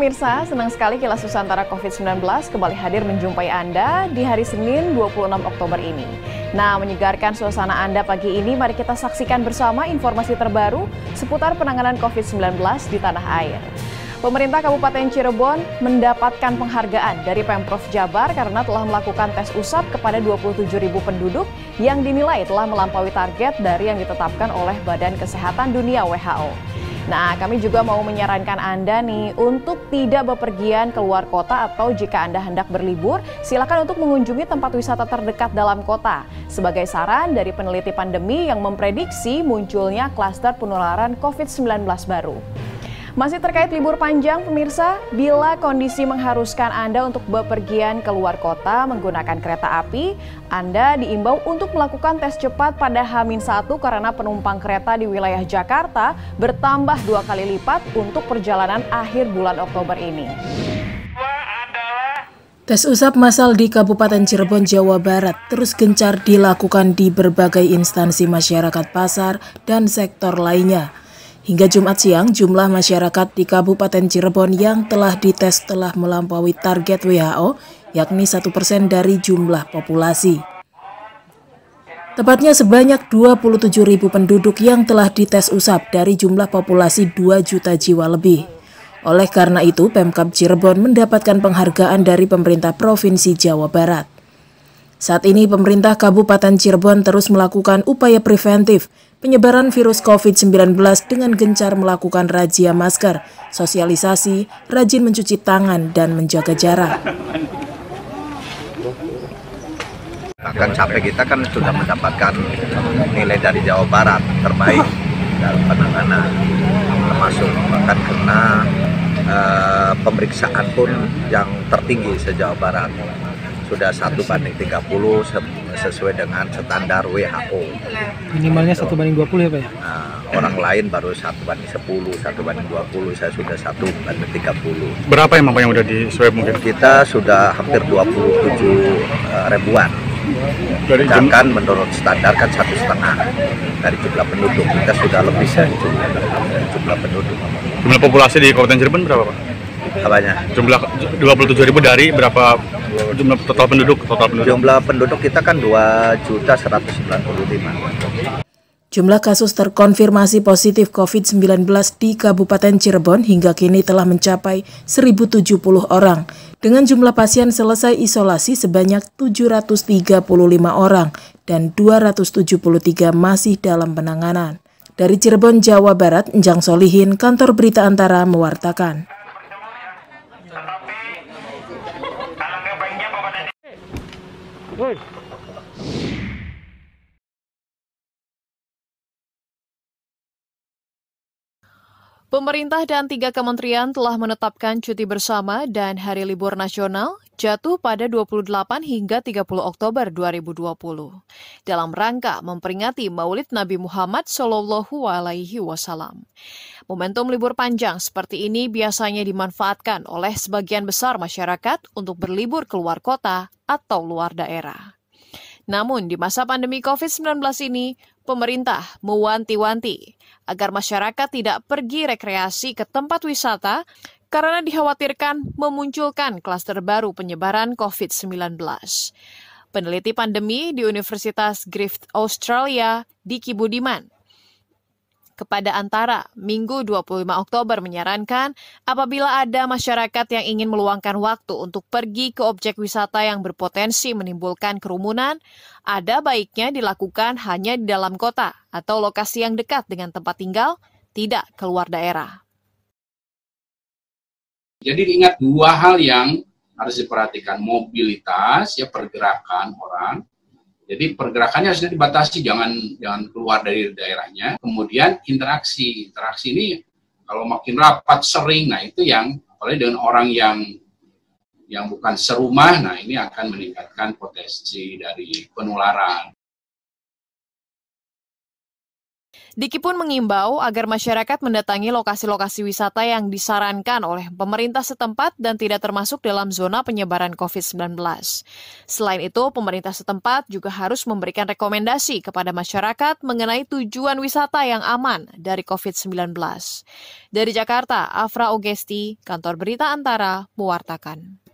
pemirsa, senang sekali Kilas Nusantara COVID-19 kembali hadir menjumpai Anda di hari Senin 26 Oktober ini. Nah, menyegarkan suasana Anda pagi ini, mari kita saksikan bersama informasi terbaru seputar penanganan COVID-19 di tanah air. Pemerintah Kabupaten Cirebon mendapatkan penghargaan dari Pemprov Jabar karena telah melakukan tes usap kepada 27.000 penduduk yang dinilai telah melampaui target dari yang ditetapkan oleh Badan Kesehatan Dunia WHO. Nah, kami juga mau menyarankan Anda nih untuk tidak bepergian keluar kota atau jika Anda hendak berlibur, silakan untuk mengunjungi tempat wisata terdekat dalam kota. Sebagai saran dari peneliti pandemi yang memprediksi munculnya klaster penularan COVID-19 baru. Masih terkait libur panjang, pemirsa, bila kondisi mengharuskan Anda untuk bepergian keluar kota menggunakan kereta api, Anda diimbau untuk melakukan tes cepat pada H-1 karena penumpang kereta di wilayah Jakarta bertambah 2 kali lipat untuk perjalanan akhir bulan Oktober ini. Tes usap massal di Kabupaten Cirebon, Jawa Barat terus gencar dilakukan di berbagai instansi masyarakat pasar dan sektor lainnya. Hingga Jumat siang, jumlah masyarakat di Kabupaten Cirebon yang telah dites telah melampaui target WHO, yakni 1% dari jumlah populasi. Tepatnya sebanyak 27.000 penduduk yang telah dites usap dari jumlah populasi 2 juta jiwa lebih. Oleh karena itu, Pemkab Cirebon mendapatkan penghargaan dari pemerintah Provinsi Jawa Barat. Saat ini, pemerintah Kabupaten Cirebon terus melakukan upaya preventif penyebaran virus COVID-19 dengan gencar melakukan razia masker, sosialisasi, rajin mencuci tangan, dan menjaga jarak. Bahkan sampai kita kan sudah mendapatkan nilai dari Jawa Barat terbaik dalam penanganan, termasuk bahkan kena pemeriksaan pun yang tertinggi se-Jawa Barat. Sudah 1:30 sesuai dengan standar WHO. Minimalnya 1:20 ya Pak ya? Nah, orang lain baru 1:10, 1:20, saya sudah 1:30. Berapa emang Pak yang udah di swab mungkin? Kita sudah hampir 27 ribuan. Sedangkan menurut standar kan 1,5 dari jumlah penduduk. Kita sudah lebih dari jumlah penduduk. Jumlah populasi di Kabupaten Cirebon berapa Pak? Apanya? Jumlah 27.000 dari berapa jumlah total penduduk? Jumlah penduduk kita kan 2.195.000. Jumlah kasus terkonfirmasi positif COVID-19 di Kabupaten Cirebon hingga kini telah mencapai 1.070 orang. Dengan jumlah pasien selesai isolasi sebanyak 735 orang dan 273 masih dalam penanganan. Dari Cirebon, Jawa Barat, Enjang Solihin, Kantor Berita Antara mewartakan. Pemerintah dan 3 kementerian telah menetapkan cuti bersama dan hari libur nasional jatuh pada 28 hingga 30 Oktober 2020 dalam rangka memperingati Maulid Nabi Muhammad SAW. Momentum libur panjang seperti ini biasanya dimanfaatkan oleh sebagian besar masyarakat untuk berlibur keluar kota atau luar daerah. Namun di masa pandemi COVID-19 ini, pemerintah mewanti-wanti agar masyarakat tidak pergi rekreasi ke tempat wisata karena dikhawatirkan memunculkan klaster baru penyebaran COVID-19. Peneliti pandemi di Universitas Griffith Australia, Diki Budiman, kepada Antara, Minggu 25 Oktober menyarankan apabila ada masyarakat yang ingin meluangkan waktu untuk pergi ke objek wisata yang berpotensi menimbulkan kerumunan, ada baiknya dilakukan hanya di dalam kota atau lokasi yang dekat dengan tempat tinggal, tidak keluar daerah. Jadi ingat 2 hal yang harus diperhatikan, mobilitas, ya pergerakan orang. Jadi pergerakannya harus dibatasi, jangan keluar dari daerahnya. Kemudian interaksi ini kalau makin rapat sering, nah itu yang apalagi dengan orang yang bukan serumah, nah ini akan meningkatkan potensi dari penularan. Diki pun mengimbau agar masyarakat mendatangi lokasi-lokasi wisata yang disarankan oleh pemerintah setempat dan tidak termasuk dalam zona penyebaran COVID-19. Selain itu, pemerintah setempat juga harus memberikan rekomendasi kepada masyarakat mengenai tujuan wisata yang aman dari COVID-19. Dari Jakarta, Afra Augesti, Kantor Berita Antara, mewartakan.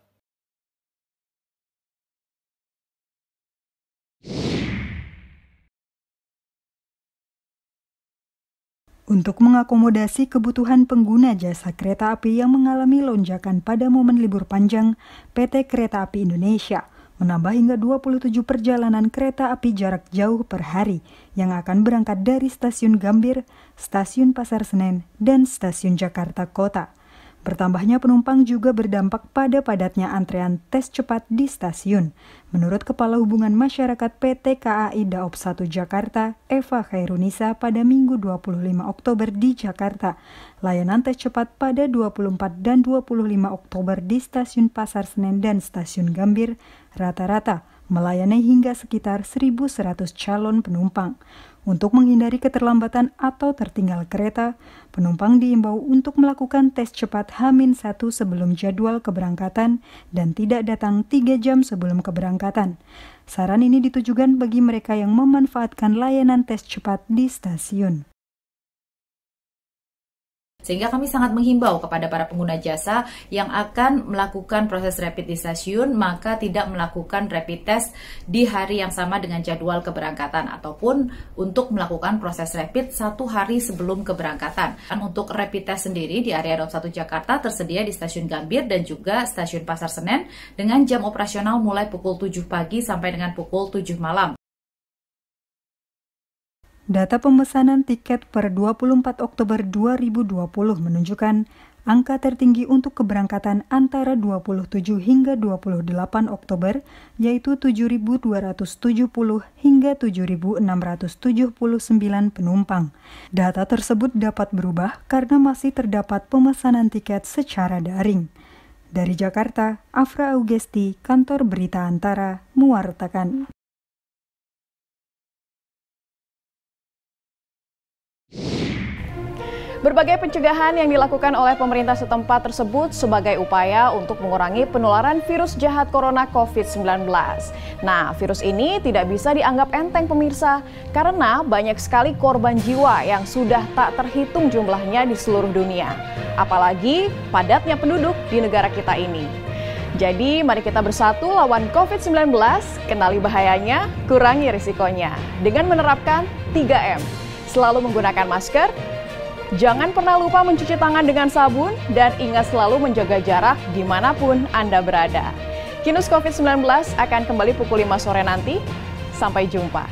Untuk mengakomodasi kebutuhan pengguna jasa kereta api yang mengalami lonjakan pada momen libur panjang, PT Kereta Api Indonesia menambah hingga 27 perjalanan kereta api jarak jauh per hari yang akan berangkat dari Stasiun Gambir, Stasiun Pasar Senen, dan Stasiun Jakarta Kota. Bertambahnya penumpang juga berdampak pada padatnya antrean tes cepat di stasiun. Menurut Kepala Hubungan Masyarakat PT KAI Daop 1 Jakarta, Eva Khairunisa, pada Minggu 25 Oktober di Jakarta, layanan tes cepat pada 24 dan 25 Oktober di Stasiun Pasar Senen dan Stasiun Gambir rata-rata melayani hingga sekitar 1.100 calon penumpang. Untuk menghindari keterlambatan atau tertinggal kereta, penumpang diimbau untuk melakukan tes cepat H-1 sebelum jadwal keberangkatan dan tidak datang 3 jam sebelum keberangkatan. Saran ini ditujukan bagi mereka yang memanfaatkan layanan tes cepat di stasiun. Sehingga kami sangat menghimbau kepada para pengguna jasa yang akan melakukan proses rapid di stasiun, maka tidak melakukan rapid test di hari yang sama dengan jadwal keberangkatan, ataupun untuk melakukan proses rapid 1 hari sebelum keberangkatan. Dan untuk rapid test sendiri di area Daop 1 Jakarta tersedia di Stasiun Gambir dan juga Stasiun Pasar Senen dengan jam operasional mulai pukul 7 pagi sampai dengan pukul 7 malam. Data pemesanan tiket per 24 Oktober 2020 menunjukkan angka tertinggi untuk keberangkatan antara 27 hingga 28 Oktober, yaitu 7.270 hingga 7.679 penumpang. Data tersebut dapat berubah karena masih terdapat pemesanan tiket secara daring. Dari Jakarta, Afra Augesti, Kantor Berita Antara, mewartakan. Berbagai pencegahan yang dilakukan oleh pemerintah setempat tersebut sebagai upaya untuk mengurangi penularan virus jahat corona COVID-19. Nah, virus ini tidak bisa dianggap enteng pemirsa, karena banyak sekali korban jiwa yang sudah tak terhitung jumlahnya di seluruh dunia. Apalagi padatnya penduduk di negara kita ini. Jadi, mari kita bersatu lawan COVID-19, kenali bahayanya, kurangi risikonya. Dengan menerapkan 3M, selalu menggunakan masker, jangan pernah lupa mencuci tangan dengan sabun, dan ingat selalu menjaga jarak dimanapun Anda berada. Kinus COVID-19 akan kembali pukul 5 sore nanti. Sampai jumpa.